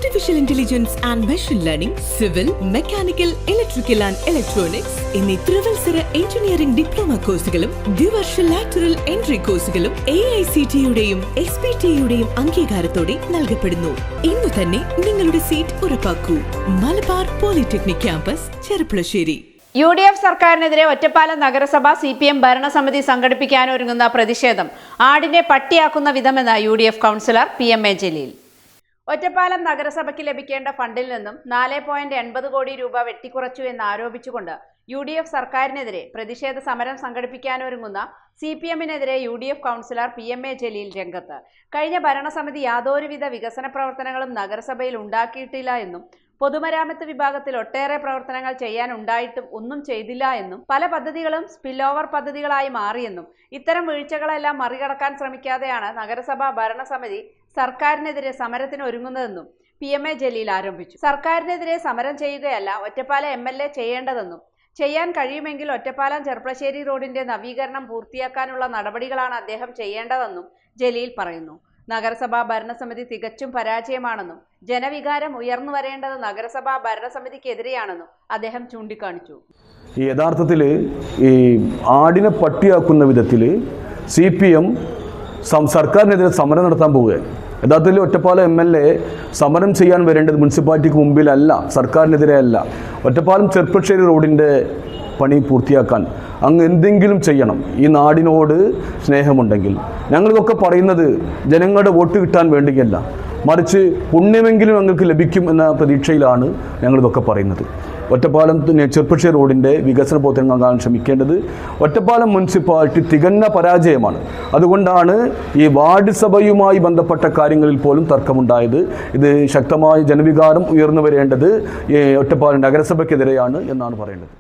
Artificial intelligence and machine learning, civil, mechanical, electrical and electronics എന്നീ ത്രിവത്സര engineering diploma കോഴ്സുകളും ദ്വിവർഷ lateral entry കോഴ്സുകളും AICTEയുടെയും SPTEയുടെയും അംഗീകാരത്തോടെ നൽകപ്പെടുന്നു. ഇന്ന് തന്നെ നിങ്ങളുടെ സീറ്റ് ഉറപ്പാക്കൂ. Malabar polytechnic campus, Cherpulassery. UDF സർക്കാരിനെതിരെ ഒറ്റപ്പാലം നഗരസഭ CPM ഭരണസമിതി സംഘടിപ്പിക്കാനൊരുങ്ങുന്ന പ്രതിഷേധം ആടിനെ പട്ടിയാക്കുന്ന വിധമെന്ന് UDF councillor PMA Jaleel. Ottapalam നഗരസഭയ്ക്ക് ലഭിക്കേണ്ട ഫണ്ടിൽ നിന്നും 4.80 കോടി രൂപ വെട്ടിക്കുറച്ചു എന്ന് ആരോപിച്ചുകൊണ്ട് UDF സർക്കാരിനെതിരെ പ്രതിഷേധ സമരം സംഘടിപ്പിക്കാനൊരുങ്ങുന്ന CPMനെതിരെ UDF കൗൺസിലർ PMA ജലീൽ രംഗത്ത്. കഴിഞ്ഞ ഭരണസമിതി യാതൊരുവിധ വികസന പ്രവർത്തനങ്ങളും നഗരസഭയിൽ ഉണ്ടാക്കിയിട്ടില്ല എന്നും പൊതുമരാമത്ത് വിഭാഗത്തിൽ ഒട്ടേറെ പ്രവർത്തനങ്ങൾ ചെയ്യാനുണ്ടായിട്ടും ഒന്നും ചെയ്തില്ല എന്നും പല പദ്ധതികളും സ്പിൽ ഓവർ പദ്ധതികളായി മാറിയെന്നും ഇത്തരം വീഴ്ചകളെല്ലാം മറികടക്കാൻ ശ്രമിക്കാതെയാണ് നഗരസഭാ ഭരണസമിതി സർക്കാരിനെതിരെ സമരത്തിന് ഒരുങ്ങുന്നതെന്നും PMA ജലീൽ ആരോപിച്ചു. സർക്കാരിനെതിരെ സമരം ചെയ്യുകയല്ല ഒറ്റപ്പാലം MLA ചെയ്യേണ്ടതെന്നും ചെയ്യാൻ കഴിയുമെങ്കിൽ ഒറ്റപ്പാലം ചെർപ്പുളശ്ശേരി റോഡിന്റെ നവീകരണം പൂർത്തിയാക്കാനുള്ള നടപടികളാണ് അദ്ദേഹം ചെയ്യേണ്ടതെന്നും ജലീൽ പറയുന്നു. നഗരസഭാ ഭരണസമിതി തികച്ചും പരാജയമാണെന്നും ജനവികാരം ഉയർന്നു വരേണ്ടത് നഗരസഭാ ഭരണസമിതിക്കെതിരെയാണെന്നും അദ്ദേഹം ചൂണ്ടിക്കാണിച്ചു. യഥാർത്ഥത്തിൽ ഈ ആടിനെ പട്ടിയാക്കുന്ന വിധത്തിൽ CPM സർക്കാരിനെതിരെ സമരം നടത്താൻ പോവുകയാണ്. യഥാർത്ഥത്തിൽ ഒറ്റപ്പാലം MLA സമരം ചെയ്യാൻ വരേണ്ടത് മുനിസിപ്പാലിറ്റിക്ക് മുമ്പിലല്ല, സർക്കാരിനെതിരെ അല്ല. ഒറ്റപ്പാലം ചെർപ്പുളശ്ശേരി റോഡിൻ്റെ പണി പൂർത്തിയാക്കാൻ അങ്ങ് എന്തെങ്കിലും ചെയ്യണം. ഈ നാടിനോട് സ്നേഹമുണ്ടെങ്കിൽ ഞങ്ങളിതൊക്കെ പറയുന്നത് ജനങ്ങളുടെ വോട്ട് കിട്ടാൻ വേണ്ടിയല്ല, മറിച്ച് പുണ്യമെങ്കിലും ഞങ്ങൾക്ക് ലഭിക്കും എന്ന പ്രതീക്ഷയിലാണ് ഞങ്ങളിതൊക്കെ പറയുന്നത്. ഒറ്റപ്പാലം ചെർപ്പുളശ്ശേരി റോഡിൻ്റെ വികസന പ്രവർത്തനങ്ങൾ നടത്താൻ ശ്രമിക്കേണ്ടത് ഒറ്റപ്പാലം മുനിസിപ്പാലിറ്റി തികഞ്ഞ പരാജയമാണ്. അതുകൊണ്ടാണ് ഈ വാർഡ് സഭയുമായി ബന്ധപ്പെട്ട കാര്യങ്ങളിൽ പോലും തർക്കമുണ്ടായത്. ഇത് ശക്തമായ ജനവികാരം ഉയർന്നു വരേണ്ടത് ഒറ്റപ്പാലം നഗരസഭയ്ക്കെതിരെയാണ് എന്നാണ് പറയേണ്ടത്.